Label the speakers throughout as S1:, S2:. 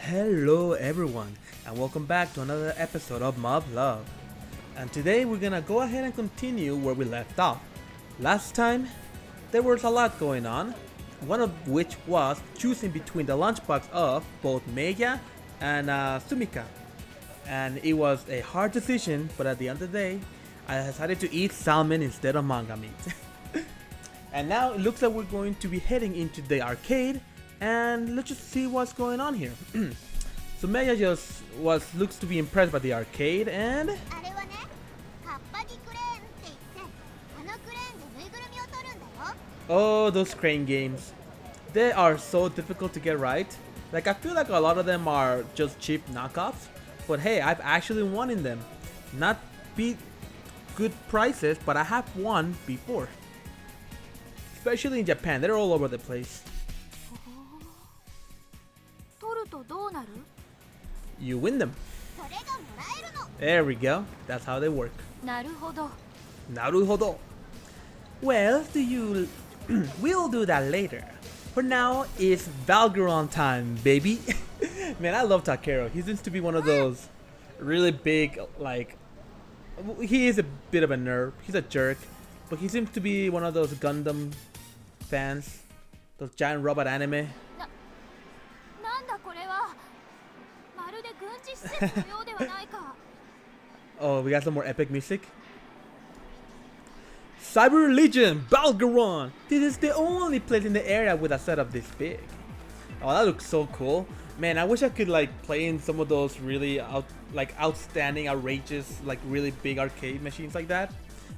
S1: Hello everyone and welcome back to another episode of Muv Luv. And today we're gonna go ahead and continue where we left off. Last time there was a lot going on, one of which was choosing between the lunchbox of both Meiya and Sumika. And it was a hard decision, but at the end of the day I decided to eat salmon instead of manga meat. And now it looks like we're going to be heading into the arcade, and let's just see what's going on here. So Maya just looks to be impressed by the arcade, and oh, those crane games. They are so difficult to get right. Like, I feel like a lot of them are just cheap knockoffs, but hey, I've actually won in them. Not beat good prices, but I have won before. Especially in Japan, they're all over the place. You win them. There we go. That's how they work. Naruhodo. Well, we'll do that later. For now, it's Valgern-on time, baby. Man, I love Takeru. He seems to be one of those really big, like, he is a bit of a nerd. He's a jerk, but he seems to be one of those Gundam fans, those giant robot anime. Oh, we got some more epic music. Cyber Legion, Valgern-on. This is the only place in the area with a setup this big. Oh, that looks so cool. Man, I wish I could like play in some of those really outstanding, outrageous, like really big arcade machines like that.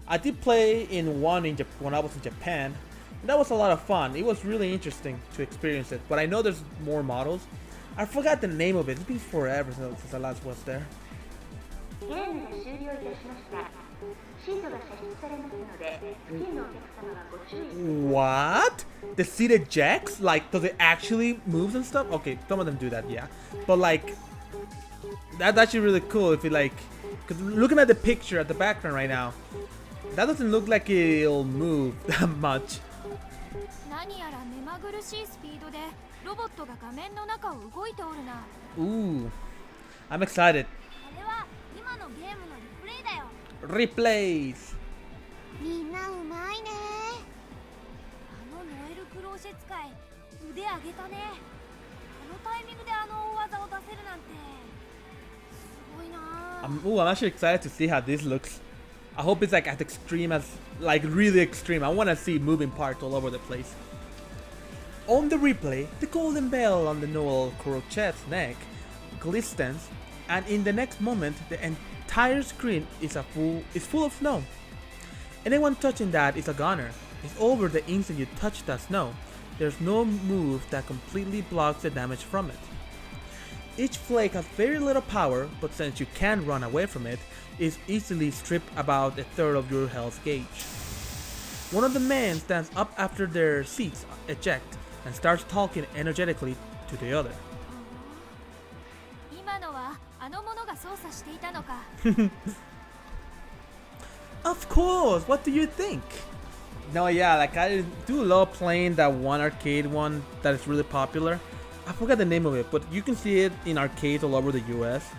S1: I did play in one when I was in Japan. And that was a lot of fun. It was really interesting to experience it. But I know there's more models. I forgot the name of it. It's been forever since I last was there. What? The seated jacks? Like, does it actually move and stuff? Okay, some of them do that, yeah. But like, that's actually really cool if you like, because looking at the picture at the background right now, that doesn't look like it'll move that much. Ooh, I'm excited. Replays. I'm actually excited to see how this looks. I hope it's like as extreme as, like really extreme. I want to see moving parts all over the place. On the replay, the golden bell on the Noel Crochet's neck glistens, and in the next moment, the entire screen is full of snow. Anyone touching that is a goner. It's over the instant you touch that snow. There's no move that completely blocks the damage from it. Each flake has very little power, but since you can't run away from it, it's easily stripped about a third of your health gauge. One of the men stands up after their seats eject and starts talking energetically to the other. Of course, what do you think? No, yeah, like I do love playing that one arcade one that is really popular. I forgot the name of it, but you can see it in arcades all over the US.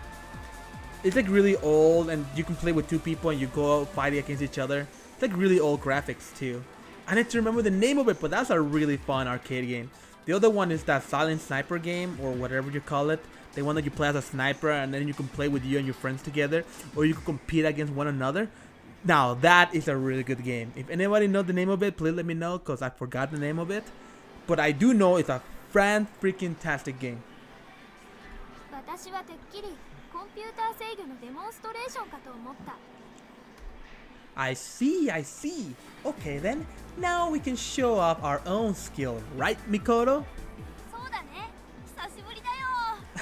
S1: It's like really old, and you can play with two people and you go out fighting against each other. It's like really old graphics too. I need to remember the name of it, but that's a really fun arcade game. The other one is that silent sniper game, or whatever you call it. The one that you play as a sniper and then you can play with you and your friends together, or you can compete against one another. Now that is a really good game. If anybody knows the name of it, please let me know, because I forgot the name of it. But I do know it's a fan-freaking-tastic game. I see. Okay then, now we can show off our own skill, right, Mikoto?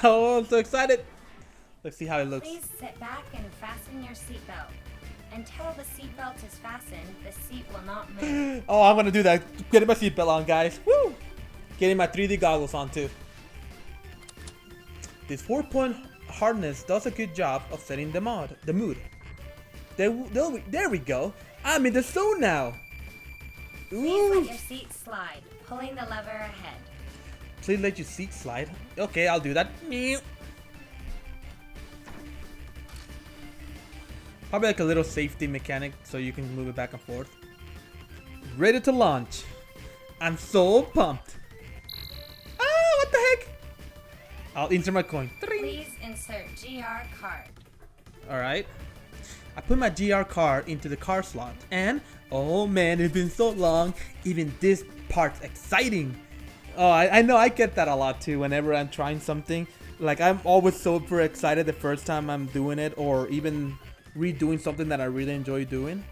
S1: Oh, I'm so excited. Let's see how it looks.
S2: Please sit back and fasten your seatbelt. Until the seatbelt is fastened, the seat will not move.
S1: Oh, I'm gonna do that. Getting my seatbelt on, guys. Woo! Getting my 3D goggles on too. This 4-point harness does a good job of setting the mood. There we go. I'm in the zone now.
S2: Please let your seat slide, pulling the lever ahead.
S1: Please let your seat slide. Okay, I'll do that. Probably like a little safety mechanic so you can move it back and forth. Ready to launch. I'm so pumped. Ah, what the heck? I'll insert my coin.
S2: Please insert GR card.
S1: Alright. I put my GR card into the card slot. And, oh man, it's been so long. Even this part's exciting. Oh, I know I get that a lot too whenever I'm trying something. Like, I'm always super excited the first time I'm doing it, or even redoing something that I really enjoy doing.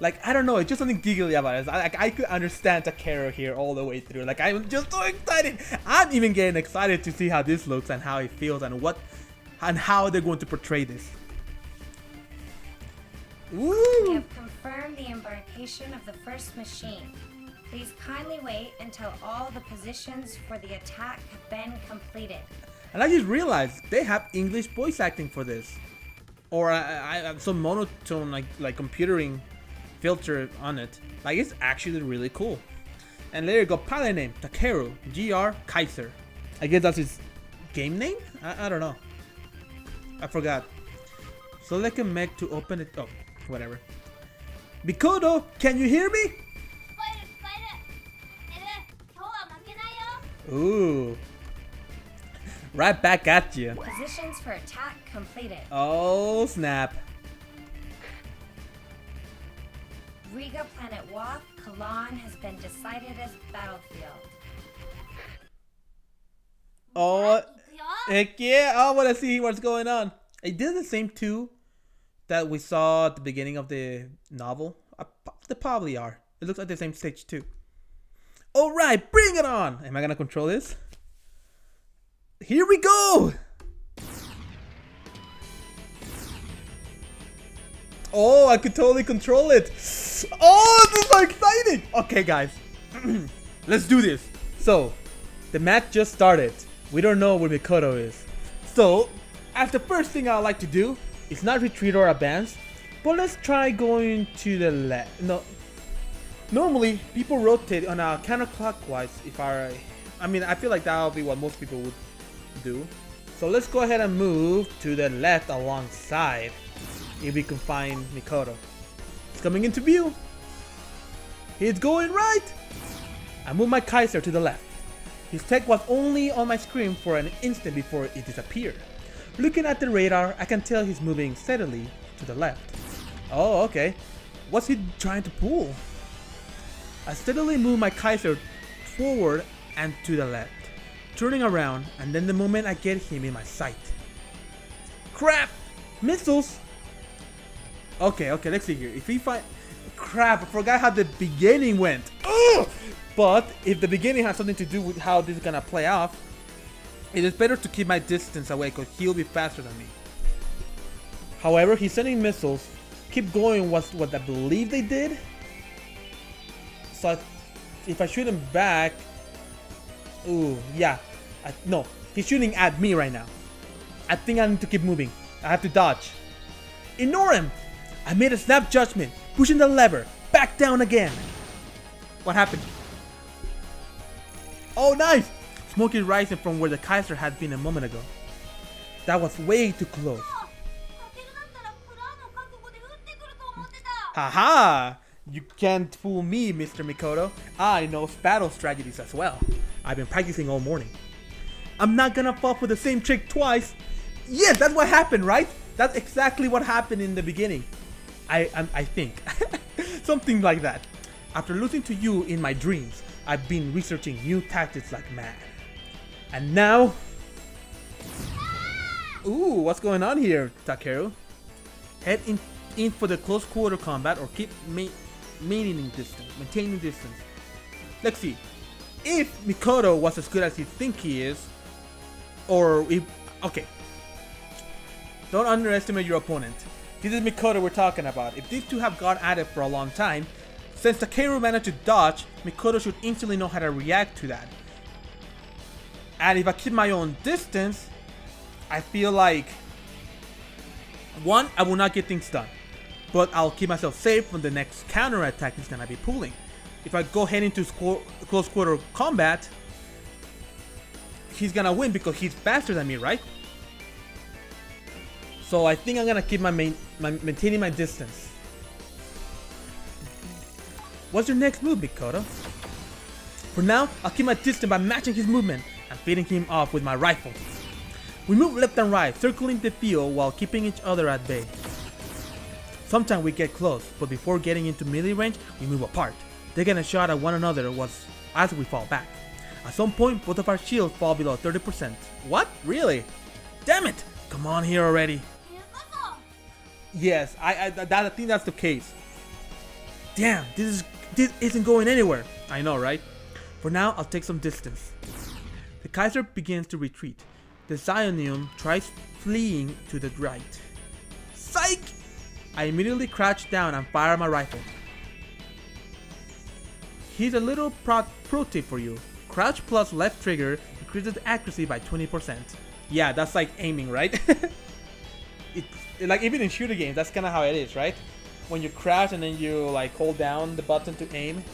S1: Like, I don't know, it's just something giggly about it. I could understand Takeru here all the way through. Like, I'm just so excited. I'm even getting excited to see how this looks and how it feels and how they're going to portray this. Woo!
S2: We have confirmed the embarkation of the first machine. Please kindly wait until all the positions for the attack have been completed.
S1: And I just realized they have English voice acting for this. Or I have some monotone like computering filter on it. Like, it's actually really cool. And there you go, pilot name, Takeru, GR Kaiser. I guess that's his game name? I don't know. I forgot. Select a mech to open it. Oh, whatever. Mikoto, can you hear me? Ooh. Right back at you.
S2: Positions for attack completed.
S1: Oh, snap.
S2: Riga Planet Wath, Kalan has been decided as battlefield.
S1: Oh, heck yeah. I want to see what's going on. It did the same too that we saw at the beginning of the novel. They probably are. It looks like the same stage too. Alright, bring it on! Am I gonna control this? Here we go! Oh, I could totally control it. Oh, this is so exciting! Okay, guys. Let's do this. So, the match just started. We don't know where Mikoto is. So, as the first thing I'd like to do is not retreat or advance, but let's try going to the left. No. Normally, people rotate on a counterclockwise. I mean, I feel like that would be what most people would do. So let's go ahead and move to the left alongside, if we can find Mikoto. It's coming into view. He's going right. I move my Kaiser to the left. His tech was only on my screen for an instant before it disappeared. Looking at the radar, I can tell he's moving steadily to the left. Oh, okay. What's he trying to pull? I steadily move my Kaiser forward and to the left, turning around, and then the moment I get him in my sight. Crap! Missiles! Okay, let's see here. If we find... Crap, I forgot how the beginning went. Ugh! But if the beginning has something to do with how this is gonna play off, it is better to keep my distance away because he'll be faster than me. However, he's sending missiles. Keep going was what I believe they did. So if I shoot him back... Ooh, yeah. No, he's shooting at me right now. I think I need to keep moving. I have to dodge. Ignore him! I made a snap judgment, pushing the lever. Back down again. What happened? Oh, nice! Smoke is rising from where the Kaiser had been a moment ago. That was way too close. Haha! You can't fool me, Mr. Mikoto. I know battle strategies as well. I've been practicing all morning. I'm not gonna fall for the same trick twice. Yes, that's what happened, right? That's exactly what happened in the beginning. I think. Something like that. After losing to you in my dreams, I've been researching new tactics like mad. And now... Ooh, what's going on here, Takeru? Head in for the close quarter combat or keep maintaining distance. Let's see. If Mikoto was as good as you think he is, or if... Okay. Don't underestimate your opponent. This is Mikoto we're talking about. If these two have gone at it for a long time, since Takeru managed to dodge, Mikoto should instantly know how to react to that. And if I keep my own distance, I feel like... One, I will not get things done. But I'll keep myself safe from the next counter attack he's gonna be pulling. If I go head into close quarter combat, he's gonna win because he's faster than me, right? So I think I'm gonna keep maintaining my distance. What's your next move, Mikoto? For now, I'll keep my distance by matching his movement and fading him off with my rifle. We move left and right, circling the field while keeping each other at bay. Sometimes we get close, but before getting into melee range, we move apart, taking a shot at one another as we fall back. At some point, both of our shields fall below 30%. What? Really? Damn it! Come on here already. Yes, I think that's the case. Damn, this isn't going anywhere. I know, right? For now, I'll take some distance. The Kaiser begins to retreat. The Zionium tries fleeing to the right. Psych! I immediately crouch down and fire my rifle. Here's a little pro tip for you. Crouch plus left trigger increases accuracy by 20%. Yeah, that's like aiming, right? Like even in shooter games, that's kind of how it is, right? When you crouch and then you like hold down the button to aim,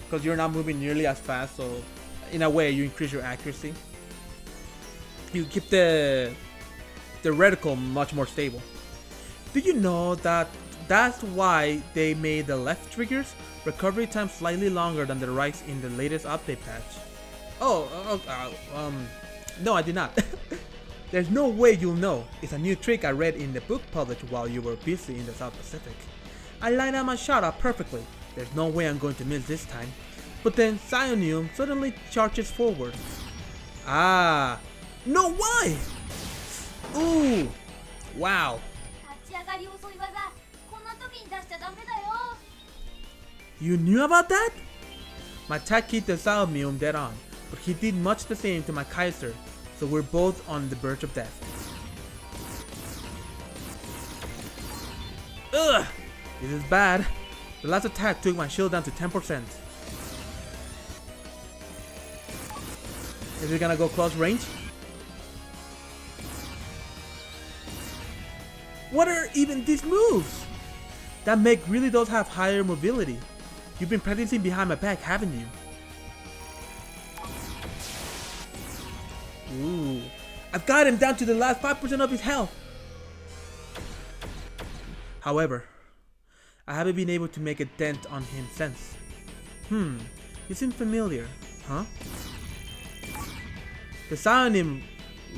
S1: because you're not moving nearly as fast, so in a way you increase your accuracy. You keep the reticle much more stable. Did you know that that's why they made the left trigger's recovery time slightly longer than the right's in the latest update patch? No, I did not. There's no way you'll know. It's a new trick I read in the book published while you were busy in the South Pacific. I lined up my shot up perfectly. There's no way I'm going to miss this time. But then Zionium suddenly charges forward. Ah, no, why? Ooh, wow. You knew about that? My attack hit the Zionium dead on, but he did much the same to my Kaiser, so we're both on the verge of death. Ugh! This is bad. The last attack took my shield down to 10%. Is it gonna go close range? What are even these moves? That Meg really does have higher mobility. You've been practicing behind my back, haven't you? Ooh, I've got him down to the last 5% of his health. However, I haven't been able to make a dent on him since. You seem familiar, huh? The Zionium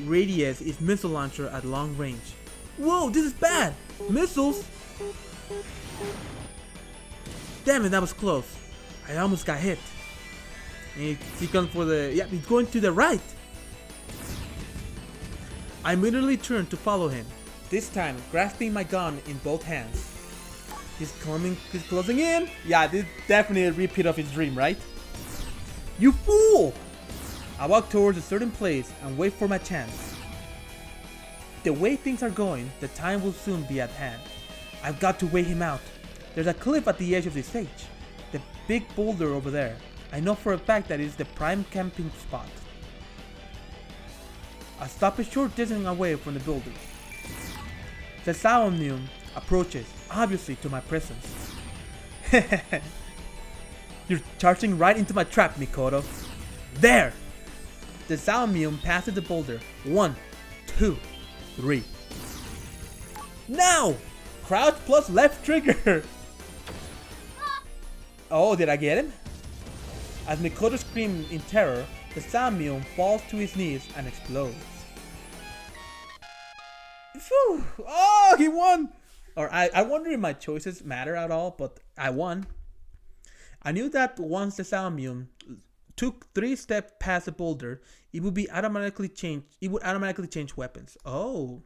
S1: radius is missile launcher at long range. Whoa, this is bad! Missiles? Damn it, that was close. I almost got hit. And he comes for the... Yeah, he's going to the right. I immediately turned to follow him. This time, grasping my gun in both hands. He's closing in. Yeah, this is definitely a repeat of his dream, right? You fool! I walk towards a certain place and wait for my chance. The way things are going, the time will soon be at hand. I've got to weigh him out. There's a cliff at the edge of the stage. The big boulder over there. I know for a fact that it's the prime camping spot. I stop a short distance away from the building. The Zionium approaches, obviously to my presence. You're charging right into my trap, Mikoto. There! The Zionium passes the boulder. 1, 2, 3. Now! Crouch plus left trigger! Oh, did I get him? As Mikoto screams in terror, the Zionium falls to his knees and explodes. Phew. Oh, he won! Or I wonder if my choices matter at all, but I won. I knew that once the Zionium took 3 steps past the boulder, it would automatically change weapons. Oh.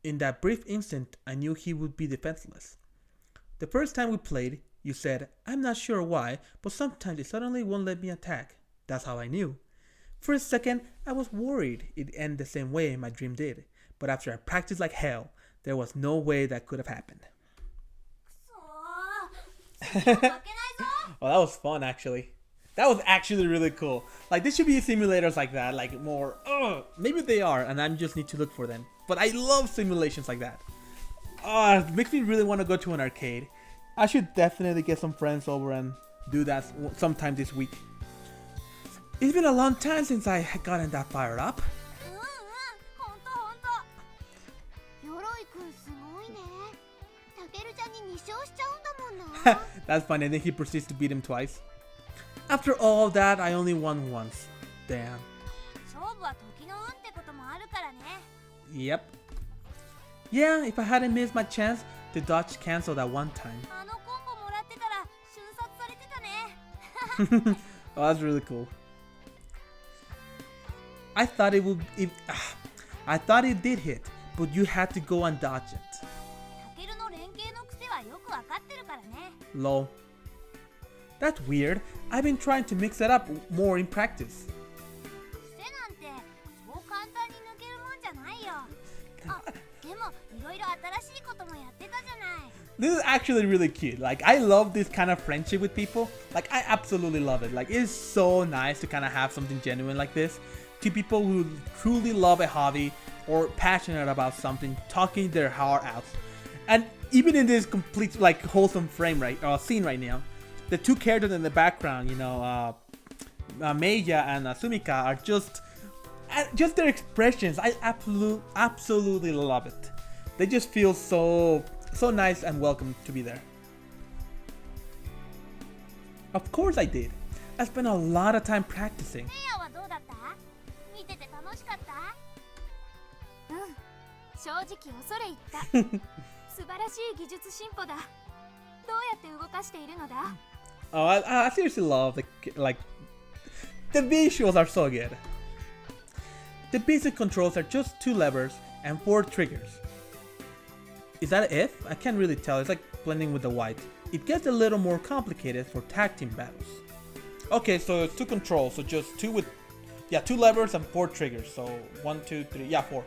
S1: In that brief instant, I knew he would be defenseless. The first time we played, you said, I'm not sure why, but sometimes it suddenly won't let me attack. That's how I knew. For a second, I was worried it'd end the same way my dream did. But after I practiced like hell, there was no way that could have happened. Oh, that was fun actually. That was actually really cool. Like, there should be simulators like that, like more, maybe they are, and I just need to look for them. But I love simulations like that. It makes me really want to go to an arcade. I should definitely get some friends over and do that sometime this week. It's been a long time since I had gotten that fired up.
S3: うんうんほんとほんと鎧くんすごいねタケルちゃんに2勝しちゃうんだもんな
S1: That's funny, and then he proceeds to beat him twice. After all that, I only won once. Damn.
S3: 勝負は時の運ってこともあるからね
S1: Yep. Yeah, if I hadn't missed my chance to dodge cancel that one time.
S3: あのコンボもらってたら瞬殺されてたね
S1: Oh, that's really cool. I thought I thought it did hit, but you had to go and dodge it.
S3: タケルの連携の癖はよくわかってるからね
S1: Lol. That's weird. I've been trying to mix it up more in practice.
S3: 癖なんてそう簡単に抜けるもんじゃないよあでもいろいろ新しいこともやってたじゃない
S1: This is actually really cute. Like, I love this kind of friendship with people. Like, I absolutely love it. Like, it's so nice to kind of have something genuine like this. Two people who truly love a hobby or passionate about something, talking their heart out. And even in this complete, like, wholesome scene right now, the two characters in the background, you know, Meiya and Sumika are just their expressions. I absolutely love it. They just feel so nice and welcome to be there. Of course I did. I spent a lot of time practicing.
S3: メイヤはどうだった見てて楽しかったうん正直恐れ入った素晴らしい技術進歩だどうやって動かしているのだ
S1: Oh, I seriously love the visuals are so good. The basic controls are just 2 levers and 4 triggers. Is that an F? I can't really tell. It's like blending with the white. It gets a little more complicated for tag team battles. Okay, so it's 2 controls. So just 2 levers and 4 triggers. So 1, 2, 3, 4.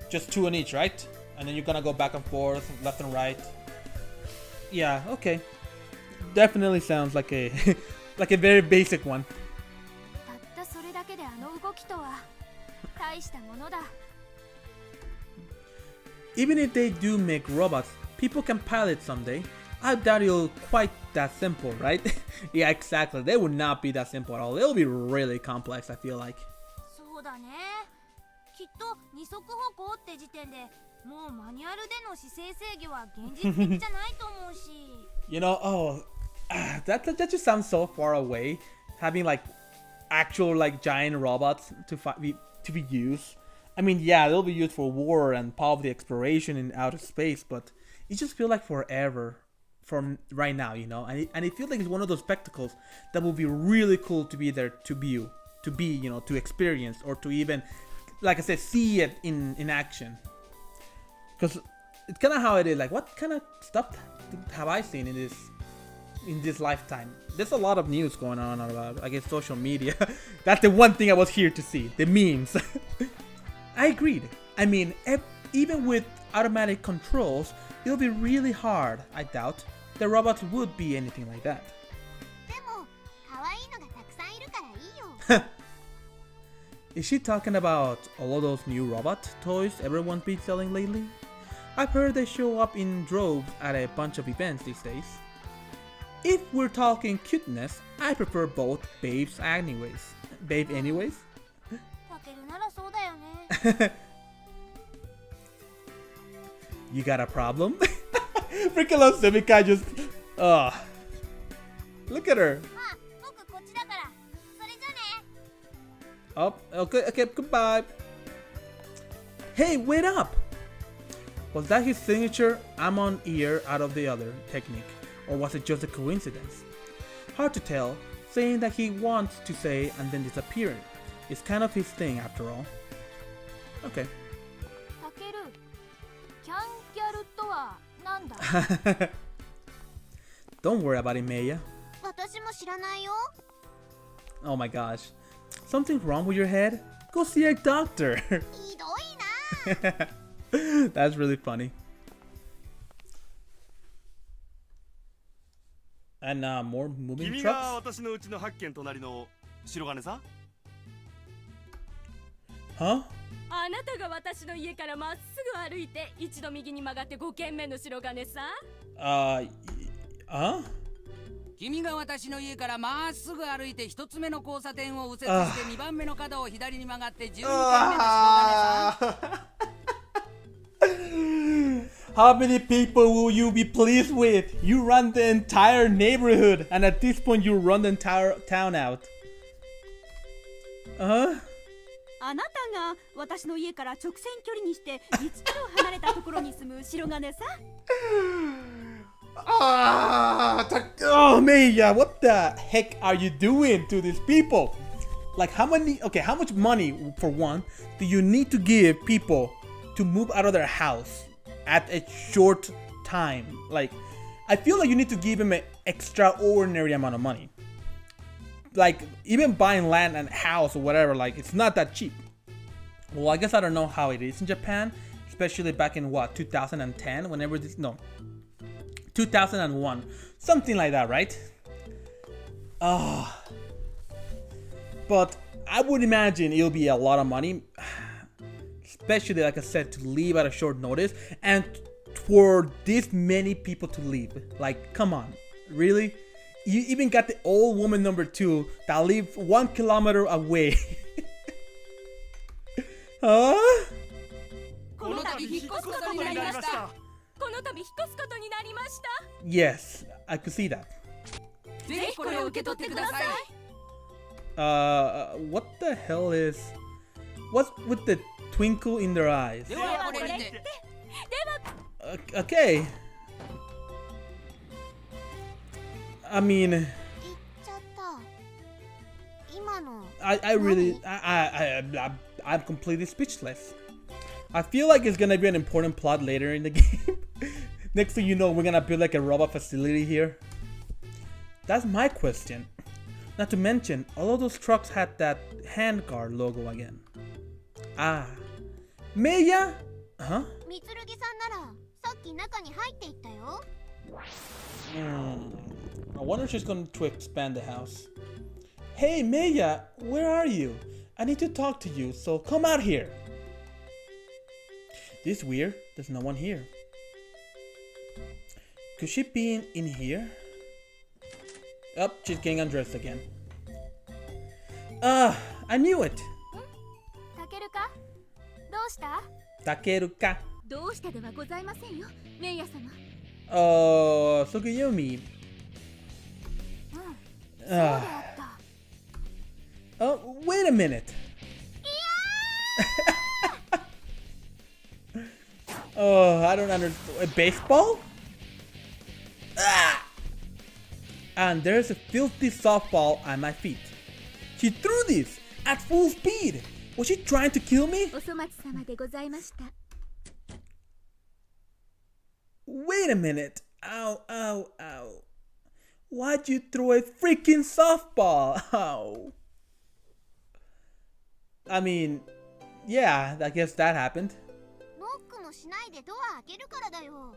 S1: Just 2 on each, right? And then you're gonna go back and forth, left and right. Yeah, okay. Definitely sounds like a like a very basic one.
S3: たったそれだけであの動きとは大したものだ
S1: Even if they do make robots, people can pilot someday. I doubt it'll quite that simple, right? Yeah, exactly. They would not be that simple at all. It'll be really complex, I feel like.
S3: そうだねきっと二足歩行って時点でもうマニュアルでの姿勢制御は現実的じゃないと思うし
S1: You know, that just sounds so far away. Having like actual like giant robots to be used. I mean, yeah, they'll be used for war and probably exploration in outer space, but it just feels like forever from right now, you know. And it feels like it's one of those spectacles that would be really cool to be there to view, you know, to experience, or to even, like I said, see it in action. Because it's kind of how it is. Like, what kind of stuff have I seen in this lifetime? There's a lot of news going on about, I guess, social media. That's the one thing I was here to see, the memes. I agreed. I mean, even with automatic controls, it'll be really hard. I doubt the robots would be anything like that.
S3: でも可愛いのがたくさんいるからいいよ
S1: Is she talking about all of those new robot toys everyone's been selling lately? I've heard they show up in droves at a bunch of events these days. If we're talking cuteness, I prefer both babes anyways. Babe anyways?
S3: タケルならそうだよね
S1: You got a problem? Freaking love Sumika just... Look at her.
S3: あ僕こっちだからそれじゃね
S1: Oh, okay, goodbye. Hey, wait up! Was that his signature I'm on ear out of the other technique, or was it just a coincidence? Hard to tell, saying that he wants to say and then disappearing. It's kind of his thing after all. Okay.
S3: タケルキャンギャルとはなんだ
S1: Don't worry about it, Meiya.
S3: 私も知らないよ
S1: Oh my gosh. Something's wrong with your head? Go see a doctor.
S3: ひどいな
S1: That's really funny. And more moving
S4: 君が
S1: trucks?
S4: 私のうちの8軒隣の白金さん
S1: Huh?
S5: あなたが私の家からまっすぐ歩いて一度右に曲がって5軒目の白金さ。
S1: Huh?
S6: 君が私の家からまっすぐ歩いて一つ目の交差点を右折して2番目の角を左に曲がって12軒目の白金さん。
S1: How many people will you be pleased with? You run the entire neighborhood, and at this point, you run the entire town out.
S5: あなたが私の家から直線距離にして1キロ離れたところに住む白金さ。
S1: Oh, Maya, what the heck are you doing to these people? Like, how much money, for one, do you need to give people to move out of their house at a short time? Like, I feel like you need to give them an extraordinary amount of money. Like, even buying land and house or whatever, like, it's not that cheap. Well, I guess I don't know how it is in Japan, especially back in what, 2010, whenever this, no, 2001, something like that, right? But I would imagine it'll be a lot of money, especially, like I said, to leave at a short notice, and for this many people to leave. Like, come on, really? You even got the old woman number 2 that lives 1 kilometer away. Huh?
S5: この度引っ越すことになりました。この度引っ越すことになりました。
S1: Yes, I could see that.
S5: ぜひこれを受け取ってください。
S1: What the hell is... What's with the twinkle in their eyes?
S5: ではこれで。
S1: Okay. I mean... I'm completely speechless. I feel like it's gonna be an important plot later in the game. Next thing you know, we're gonna build like a robot facility here. That's my question. Not to mention, all of those trucks had that handguard logo again. Ah. Maya? Huh?
S3: みつるぎさんならさっき中に入っていったよ。
S1: I wonder if she's going to expand the house. Hey, Maya, where are you? I need to talk to you, so come out here. This is weird. There's no one here. Could she be in here? Oh, she's getting undressed again. I knew it.
S3: たけるか？どうした？
S1: Takeruka.
S5: どうしたではございませんよ、メイヤ様。
S1: Tsukuyomi.
S3: そうであった。
S1: Oh, wait a minute. Oh, I don't understand. A baseball? Ah! And there's a filthy softball at my feet. She threw this at full speed. Was she trying to kill me?
S5: お粗末様でございました。
S1: Wait a minute. Ow, ow, ow. Why'd you throw a freaking softball? Ow. I mean, yeah, I guess that happened.
S3: ノックもしないでドア開けるからだよ。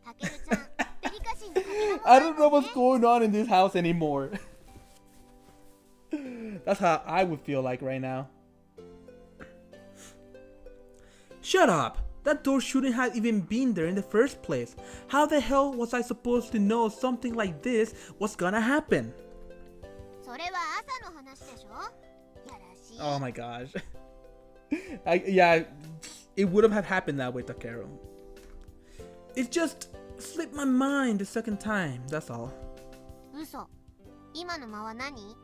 S3: たけるちゃん、デリカシーにかけらもない
S1: I don't know what's going on in this house anymore. That's how I would feel like right now. Shut up! That door shouldn't have even been there in the first place. How the hell was I supposed to know something like this was gonna happen?
S3: それは朝の話でしょ。やらしい。
S1: Oh my gosh. Yeah, it would have happened that way, Takeru. It just slipped my mind the second time, that's all.
S3: 嘘。今の間は何？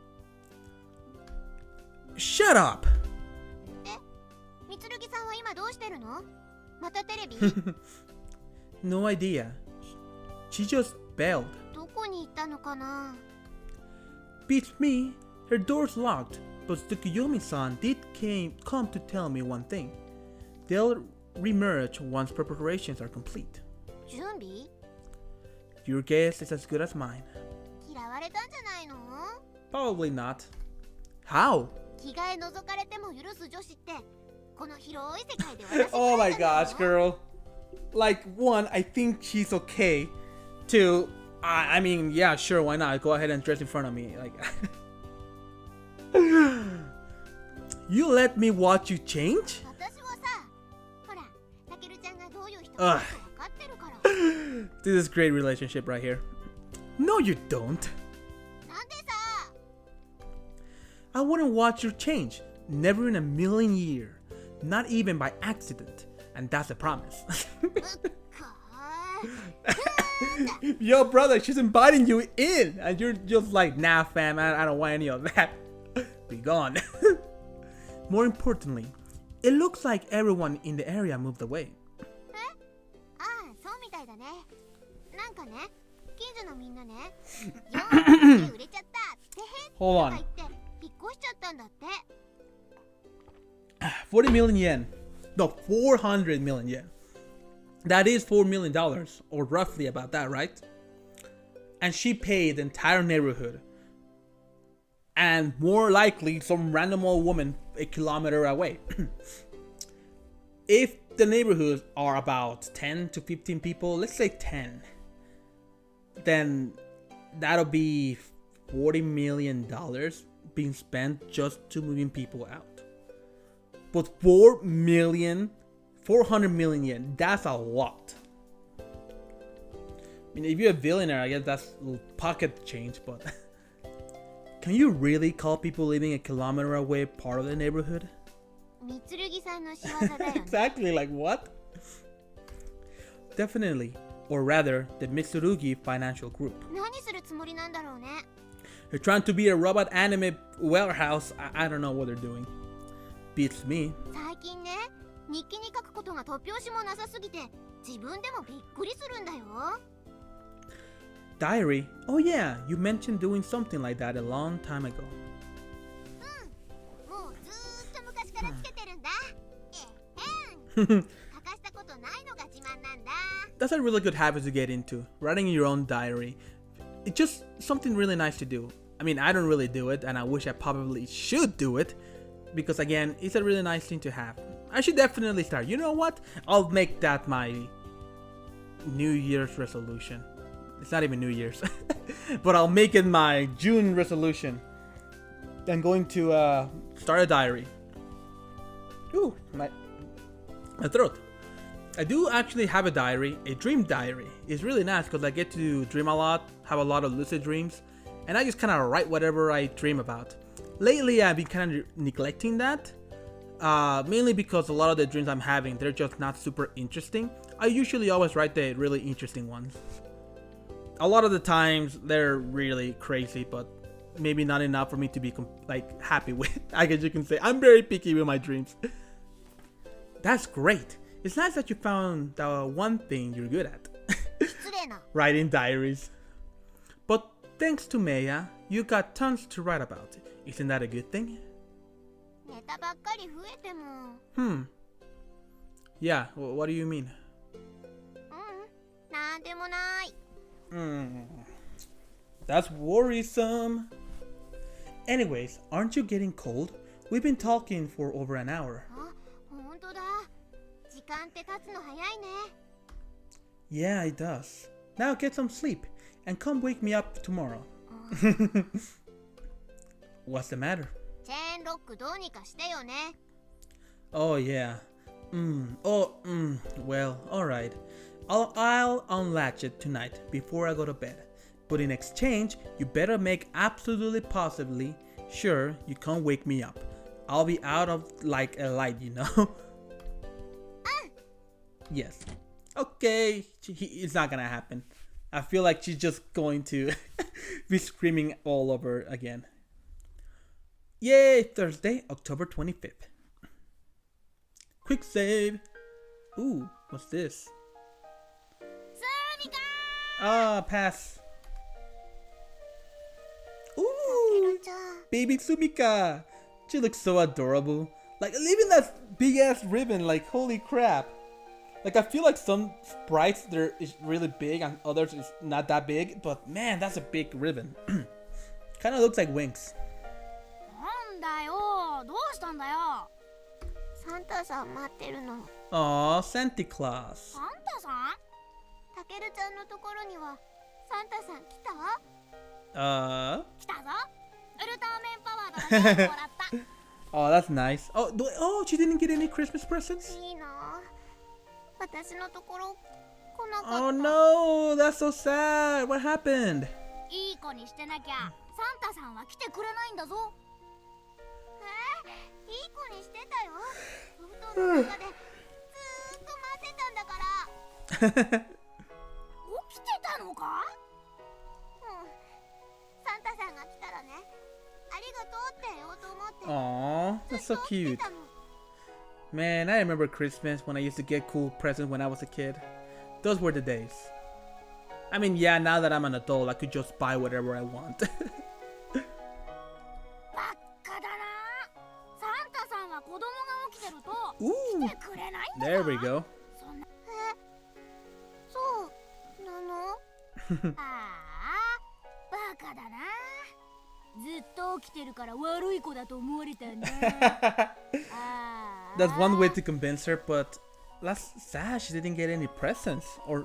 S1: Shut up!
S3: みつるぎさんは今どうしてるの？またテレビ？
S1: No idea. She just bailed.
S3: どこに行ったのかな？
S1: Beats me. Her door's locked. But Tsukuyomi-san did come to tell me one thing. They'll remerge once preparations are complete.
S3: 準備？
S1: Your guess is as good as mine.
S3: 嫌われたんじゃないの？
S1: Probably not. How?
S3: 着替え覗かれても許す女子ってこの広い世界で私
S1: Oh my gosh, girl. Like, one, I think she's okay. Two, I mean, yeah, sure, why not? Go ahead and dress in front of me. Like, you let me watch you change?
S3: 私はさ、ほら、たけるちゃんがどういう人か分かってるから。
S1: This is great relationship right here. No, you don't. wouldn't watch your change. Never in a million years. Not even by accident. And that's a promise. Yo, brother, she's inviting you in. And you're just like, nah, fam, I don't want any of that. Be gone. More importantly, it looks like everyone in the area moved away. Hold on. 40 million yen. No, 400 million yen. That is $4 million, or roughly about that, right? And she paid the entire neighborhood. And more likely, some random old woman a kilometer away. If the neighborhoods are about 10 to 15 people, let's say 10, then that'll be $40 million being spent just to moving people out. But 400 million yen, that's a lot. I mean, if you're a billionaire, I guess that's a little pocket change, but can you really call people living a kilometer away part of the neighborhood? Exactly, like what? Definitely, or rather, the Mitsurugi Financial Group. They're trying to be a robot anime warehouse. I don't know what they're doing. Beats me. Diary? Oh yeah, you mentioned doing something like that a long time ago. That's a really good habit to get into, writing your own diary. It's just something really nice to do. I mean, I don't really do it, and I wish I probably should do it, because again, it's a really nice thing to have. I should definitely start. You know what? I'll make that my New Year's resolution. It's not even New Year's, but I'll make it my June resolution. I'm going to start a diary. Ooh, my throat. I do actually have a diary, a dream diary. It's really nice because I get to dream a lot, have a lot of lucid dreams, and I just kind of write whatever I dream about. Lately, I've been kind of neglecting that, mainly because a lot of the dreams I'm having, they're just not super interesting. I usually always write the really interesting ones. A lot of the times, they're really crazy, but maybe not enough for me to be like happy with. I guess you can say I'm very picky with my dreams. That's great. It's nice that you found the one thing you're good at. Writing diaries. But thanks to Maya, you got tons to write about. Isn't that a good thing? Yeah, what do you mean? That's worrisome. Anyways, aren't you getting cold? We've been talking for over an hour. Yeah, it does. Now get some sleep and come wake me up tomorrow. What's the matter? Oh yeah. Well, alright. I'll unlatch it tonight before I go to bed. But in exchange, you better make absolutely positively sure you can't wake me up. I'll be out of like a light, you know? Yes. Okay. It's not gonna happen. I feel like she's just going to be screaming all over again. Yay! Thursday, October 25th. Quick save. Ooh, what's this? Pass. Ooh, baby Sumika. She looks so adorable. Like, leaving that big ass ribbon, like, holy crap. Like, I feel like some sprites, they're really big and others is not that big, but man, that's a big ribbon. Kind of looks like wings. Aw, Santa Claus. Oh, that's nice. Oh, she didn't get any Christmas presents? Oh no, that's so sad. What happened?
S3: い子にしてたよ。お布団の中でずーっと待ってたんだから。起きてたのか？うん。サンタさんが来たらね、ありがとうって言おうと思って。
S1: Aw, that's so
S3: ずっと起き
S1: cute.
S3: てたの。
S1: Man, I remember Christmas when I used to get cool presents when I was a kid. Those were the days. I mean, yeah, now that I'm an adult, I could just buy whatever I want.
S3: バッカだな。サンタさんは子供が起きてると
S1: Ooh,
S3: 来てくれないんだ
S1: there
S3: よ。
S1: we go.
S3: そんな。そうなの？ああ、バカだな。ずっと起きてるから悪い子だと思われたんだ。
S1: That's one way to convince her, but that's sad. She didn't get any presents, or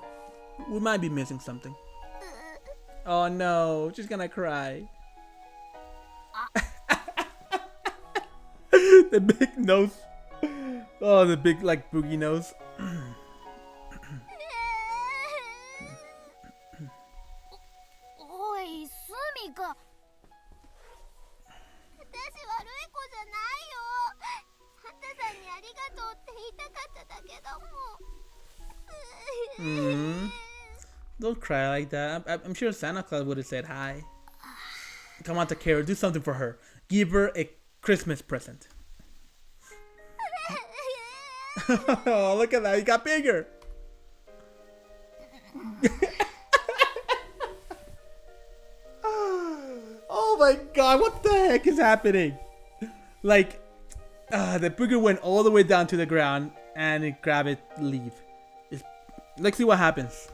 S1: we might be missing something. Oh no, she's gonna cry. The big nose. Oh, the big like boogie nose.
S3: おい、スミカ。私悪い子じゃないよ。サンタさんにありがとうって言いたかっただけだもん。
S1: Don't cry like that. I'm sure Santa Claus would have said hi. Come on, Takeru, do something for her. Give her a Christmas present. Oh, look at that. He got bigger. Oh my god, what the heck is happening? Like, the booger went all the way down to the ground and it grabbed it, leave. Let's see what happens.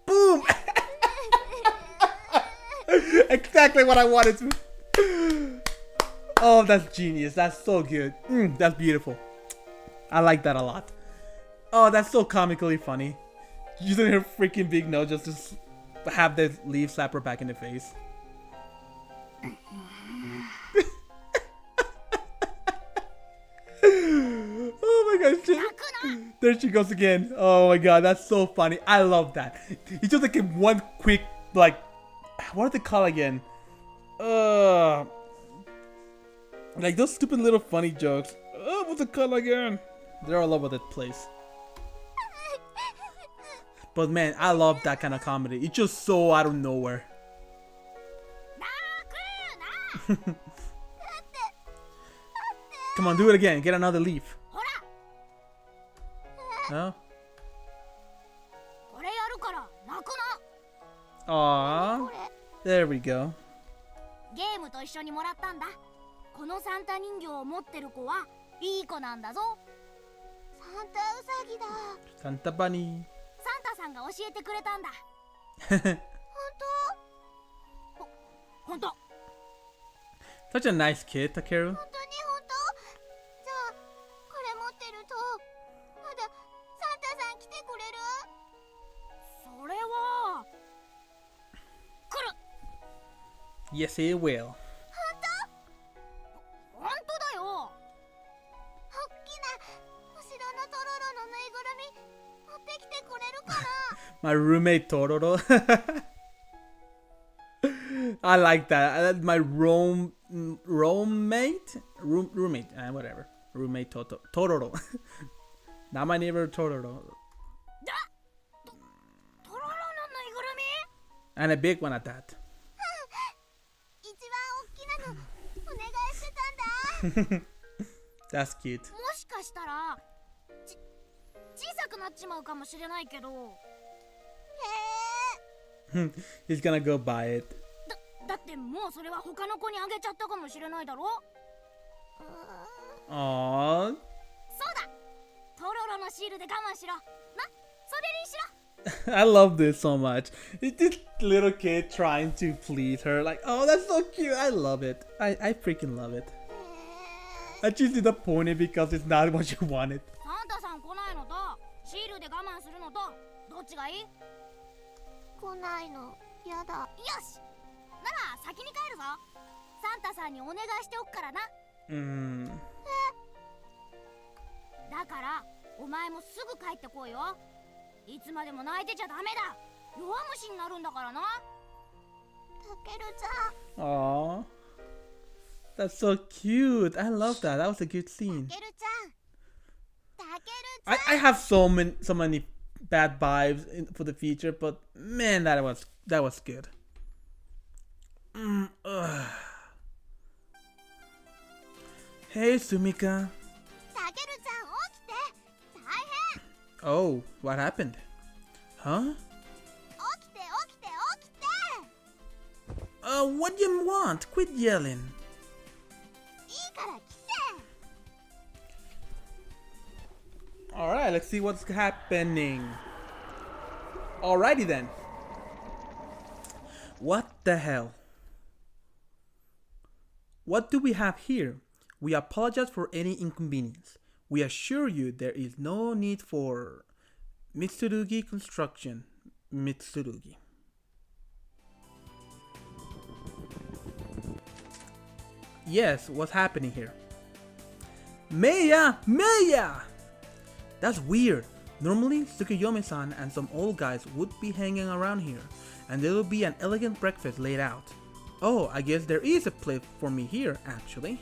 S1: Boom! Exactly what I wanted to. Oh, that's genius. That's so good. That's beautiful. I like that a lot. Oh, that's so comically funny. Using her freaking big nose just to have the leaf slap her back in the face. Oh my gosh. There she goes again. Oh my god, that's so funny. I love that. He just like one quick, like, what are they called again? Like those stupid little funny jokes. What's it called again? They're all over the place. But man, I love that kind of comedy. It's just so out of nowhere. Come on, do it again. Get another leaf. No? Aww. There we go.
S3: ゲームと一緒にもらったんだ。このサンタ人形を持ってる子はいい子なんだぞ。サンタウサギだ。
S1: Santa Bunny.
S3: サンタさんが教えてくれたんだ。本当？
S1: Such a nice kid, Takeru.
S3: 本当に本当？じゃあこれ持ってるとまだサンタさん来てくれる？それは来る。
S1: Yes, he will.
S3: 本当だよ。おっきな後ろのトロロのぬいぐるみ持ってきてくれるかな？
S1: My roommate Tororo. I like that. My roommate, whatever. Roommate Tororo. Not my neighbor Tororo.
S3: トロロのぬいぐるみ？
S1: And a big one at that.
S3: 一番大きなのお願いしてたんだ。
S1: That's cute.
S3: もしかしたら小さくなっちまうかもしれないけど。へえ。
S1: He's gonna go buy it.
S3: だってもうそれは他の子にあげちゃったかもしれないだろ。
S1: Aww.
S3: そうだ。トロロのシールで我慢しろ。な、それにしろ。
S1: I love this so much. It's this little kid trying to please her. Like, oh, that's so cute. I love it. I freaking love it. I just disappointed because it's not what you wanted.
S3: サンタさん来ないのとシールで我慢するのとどっちがいい？来ないのやだ。よし、なら先に帰るぞ。サンタさんにお願いしておくからな。だからお前もすぐ帰ってこいよ。いつまでも泣いてちゃダメだ。弱虫になるんだからな。たけるちゃん。
S1: Aww. That's so cute. I love that. That was a good scene.
S3: たけるちゃんたけるちゃん
S1: I have so many bad vibes for the future, but man, that was good. Ugh. Hey, Sumika.
S3: たけるちゃん起きて大変
S1: Oh, what happened? Huh?
S3: 起きて起きて起きて
S1: What do you want? Quit yelling.
S3: いいから来て
S1: Alright, let's see what's happening. Alrighty then. What the hell? What do we have here? We apologize for any inconvenience. We assure you there is no need for Mitsurugi construction. Mitsurugi. Yes, what's happening here? Meiya! Meiya! That's weird. Normally, Tsukuyomi-san and some old guys would be hanging around here, and there will be an elegant breakfast laid out. Oh, I guess there is a place for me here, actually.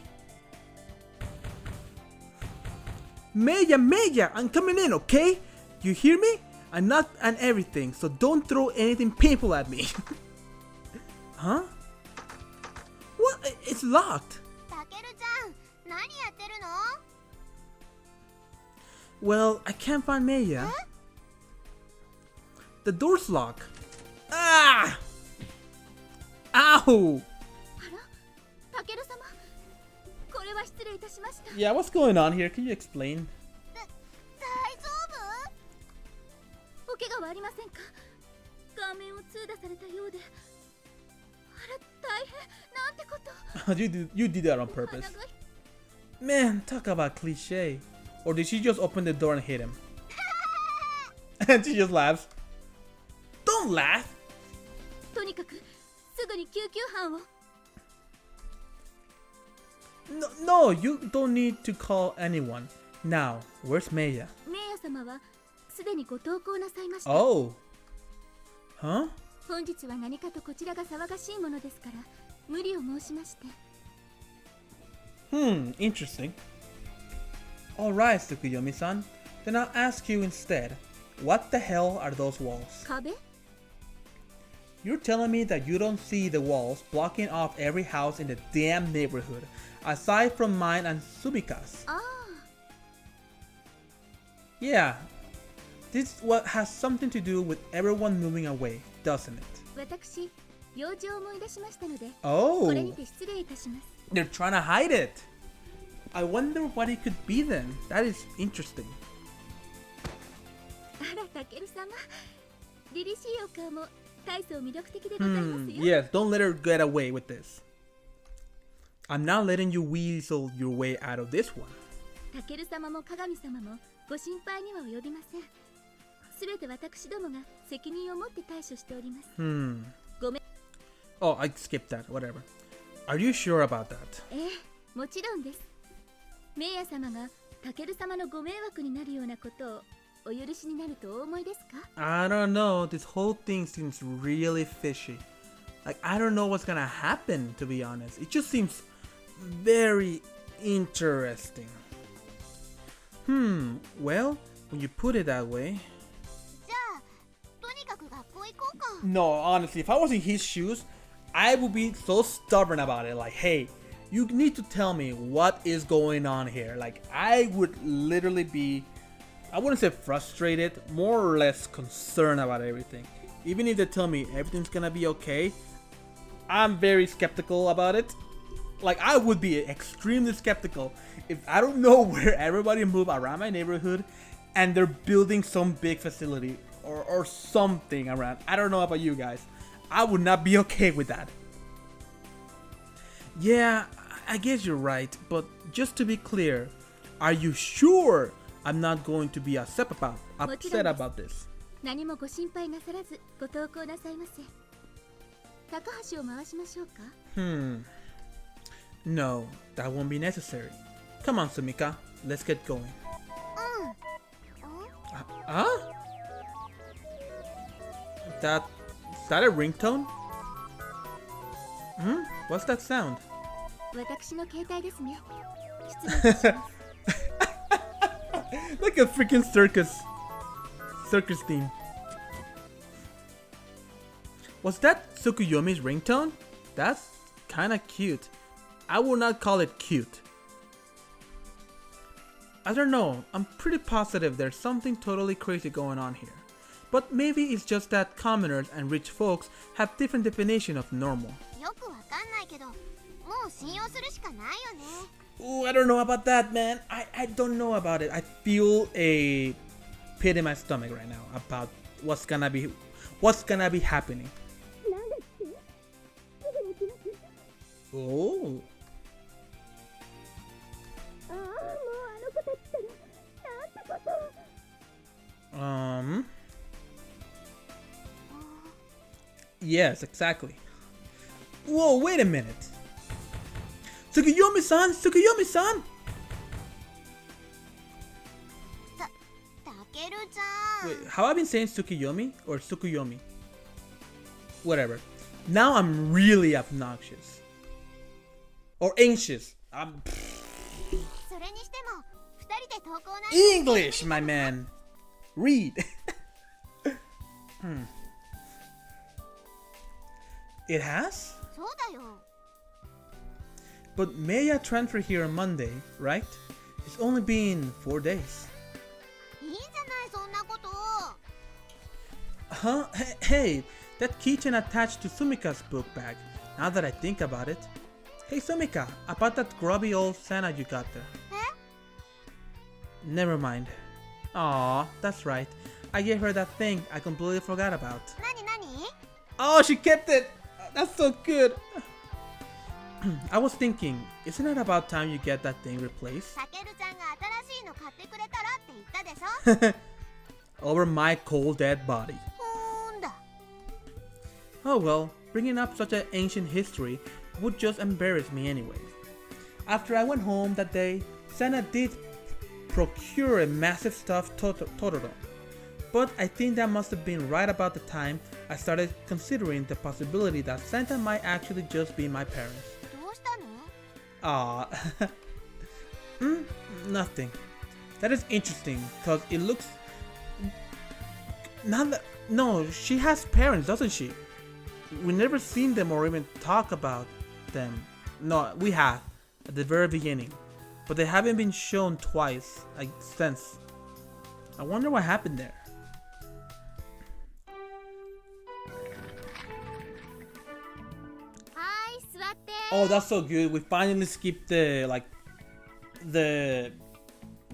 S1: Meiya, Meiya, I'm coming in, okay? You hear me? I'm not an everything, so don't throw anything painful at me. Huh? What? It's locked.
S3: たけるちゃん何やってるの
S1: Well, I can't find Meiya. The door's locked. Ah! Ow!
S5: たける様これは失礼いたしました
S1: Yeah, what's going on here? Can you explain?
S3: 大丈夫
S5: お怪我はありませんか顔面を痛打されたようであら大変なんてこと
S1: you did that on purpose.
S5: 鼻が
S1: Man, talk about cliche. Or did she just open the door and hit him? And she just laughs. Don't laugh!
S5: とにかくすぐに救急班を
S1: No, you don't need to call anyone. Now, where's Meiya?
S5: メイヤ様はすでにご投稿なさいました
S1: Oh. Huh?
S5: 本日は何かとこちらが騒がしいものですから無理を申しまして
S1: Interesting. Alright, Tsukuyomi-san. Then I'll ask you instead. What the hell are those walls?
S5: 壁
S1: You're telling me that you don't see the walls blocking off every house in the damn neighborhood, aside from mine and Sumika's.
S5: ああ
S1: Yeah. This what has something to do with everyone moving away, doesn't it?
S5: 私用事を思い出しましたので
S1: Oh.
S5: これにて失礼いたします
S1: They're trying to hide it. I wonder what it could be then. That is interesting.
S5: あらたける様凛々しいお顔も大層魅力的でございますよ、
S1: Yes, don't let her get away with this. I'm not letting you weasel your way out of this one.
S5: たける様も鏡様もご心配には及びませんすべて私どもが責任を持って対処しております ごめん
S1: Oh, I skipped that. Whatever. Are you sure about that?
S5: ええもちろんですメイヤ様がたける様のご迷惑になるようなことをお許しになるとお思いですか
S1: I don't know. This whole thing seems really fishy. Like, I don't know what's gonna happen, to be honest. It just seems very interesting. Well, when you put it that way.
S3: じゃあとにかく学校行こうか
S1: No, honestly, if I was in his shoes, I would be so stubborn about it. Like, hey, you need to tell me what is going on here. Like, I would literally be, I wouldn't say frustrated, more or less concerned about everything. Even if they tell me everything's gonna be okay, I'm very skeptical about it. Like, I would be extremely skeptical if I don't know where everybody move around my neighborhood and they're building some big facility or something around. I don't know about you guys. I would not be okay with that. Yeah, I guess you're right, but just to be clear, are you sure I'm not going to be upset about this?
S5: 何もご心配なさらずご投稿なさいませ高橋を回しましょうか
S1: No, that won't be necessary. Come on, Sumika, let's get going. Huh? Is that a ringtone? What's that sound?
S5: 私の携帯ですね。失礼いたします。
S1: Like a freaking circus theme. Was that Tsukuyomi's ringtone? That's kinda cute. I would not call it cute. I don't know, I'm pretty positive there's something totally crazy going on here. But maybe it's just that commoners and rich folks have different definition of normal.
S3: よくわかんないけど、もう信用するしかないよね。
S1: Ooh, I don't know about that, man. I don't know about it. I feel a pit in my stomach right now about what's gonna be happening. Oh. Yes, exactly. Whoa, wait a minute. Tsukuyomi-san! Tsukuyomi-san!
S3: たけるちゃん。
S1: Wait, have I been saying Tsukuyomi or Tsukuyomi? Whatever. Now I'm really obnoxious. Or anxious.
S3: それにしても、二人で投稿なんて
S1: English, my man. Read. It has?
S3: そうだよ。
S1: But Maya transferred here on Monday, right? It's only been 4 days.
S3: いいじゃないそんなこと。
S1: Huh? Hey, that keychain attached to Sumika's book bag. Now that I think about it. Hey Sumika, about that grubby old Santa you got there.
S3: え？
S1: Never mind. Aw, that's right. I gave her that thing I completely forgot about.
S3: なになに？
S1: Oh, she kept it! That's so good! I was thinking, isn't it about time you get that thing replaced?
S3: たけるちゃんが新しいの買ってくれたらって言ったでしょ。
S1: Over my cold dead body.
S3: ほーんだ。
S1: Oh well, bringing up such an ancient history would just embarrass me anyways. After I went home that day, Santa did procure a massive stuffed Totoro. But I think that must have been right about the time I started considering the possibility that Santa might actually just be my parents.
S3: どうしたの？
S1: Ah, nothing. That is interesting because it looks. No, she has parents, doesn't she? We never seen them or even talk about them. No, we have at the very beginning, but they haven't been shown twice since. I wonder what happened there.
S3: Hi, 座って。
S1: Oh, that's so good. We finally skipped the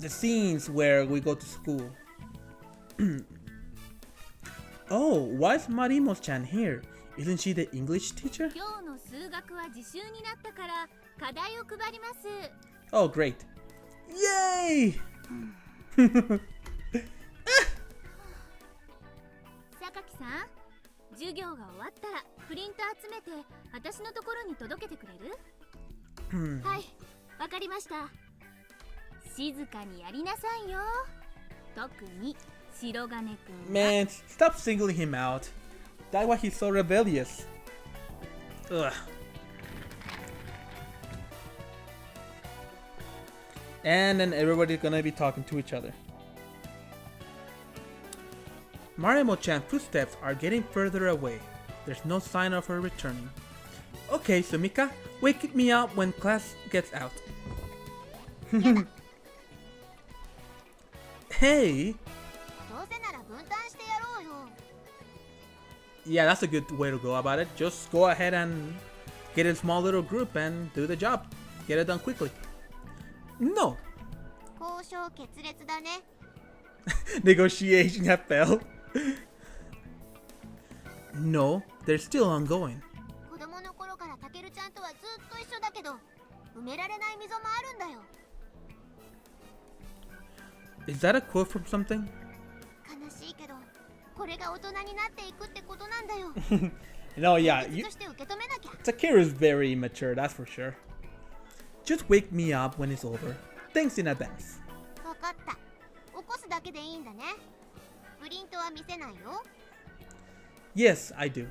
S1: scenes where we go to school. Oh, why is Marimos-chan here? Isn't she the English teacher?
S5: 今日の数学は自習になったから課題を配ります。
S1: Oh, great. Yay!
S5: 榊さん、授業が終わったらプリント集めて私のところに届けてくれる？はい、わかりました。静かにやりなさいよ。特に白金くんは。
S1: Man, stop singling him out. That's why he's so rebellious. Ugh. And then everybody's gonna be talking to each other. Marimo-chan's footsteps are getting further away. There's no sign of her returning. Okay, Sumika, wake me up when class gets out. Hey!
S3: どうせなら分担してやろうよ。
S1: Yeah, that's a good way to go about it. Just go ahead and get a small little group and do the job. Get it done quickly. No!
S3: 交渉決裂だね。
S1: Negotiation have failed. No, they're still ongoing.
S3: 子供の頃からたけるちゃんとはずっと一緒だけど、埋められない溝もあるんだよ。
S1: Is that a quote from something?
S3: 悲しいけど、これが大人になっていくってことなんだよ。
S1: No, yeah,
S3: 現実として受け止めなきゃ。
S1: Takeru's very immature, that's for sure. Just wake me up when it's over. Thanks in advance.
S3: わかった。起こすだけでいいんだね。プリントは見せないよ。
S1: Yes, I do.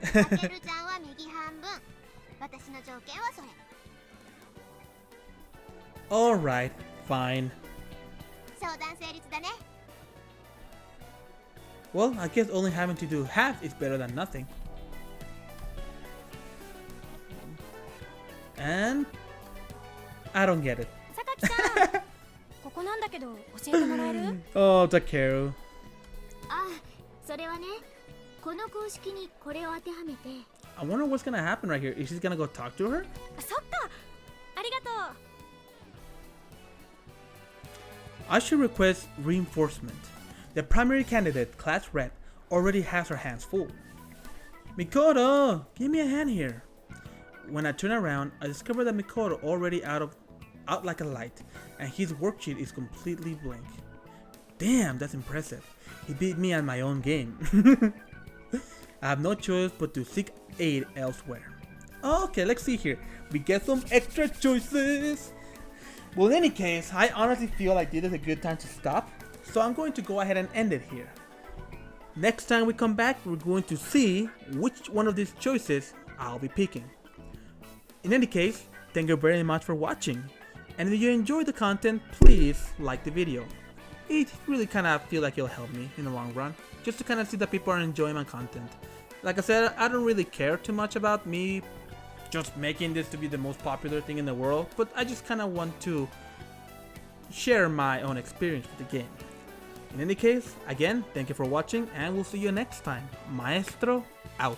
S3: たけるちゃんは右半分。私の条件はそれ。
S1: Alright, fine.
S5: 商談成立だね。
S1: Well, I guess only having to do half is better than nothing. And I don't get it.
S3: 榊さんここなんだけど教えてもらえる
S1: Oh, Takeru.
S5: あ、それはね、この公式にこれを当てはめて。
S1: I wonder what's gonna happen right here. Is she gonna go talk to her?
S3: そっかありがとう
S1: I should request reinforcement. The primary candidate, class rep, already has her hands full. Mikoto, give me a hand here. When I turn around, I discover that Mikoto already out like a light, and his worksheet is completely blank. Damn, that's impressive. He beat me at my own game. I have no choice but to seek aid elsewhere. Okay, let's see here. We get some extra choices. Well, in any case, I honestly feel like this is a good time to stop, so I'm going to go ahead and end it here. Next time we come back, we're going to see which one of these choices I'll be picking. In any case, thank you very much for watching, and if you enjoyed the content, please like the video. It really kind of feel like it'll help me in the long run, just to kind of see that people are enjoying my content. Like I said, I don't really care too much about me just making this to be the most popular thing in the world, but I just kind of want to share my own experience with the game. In any case, again, thank you for watching, and we'll see you next time. Maestro out.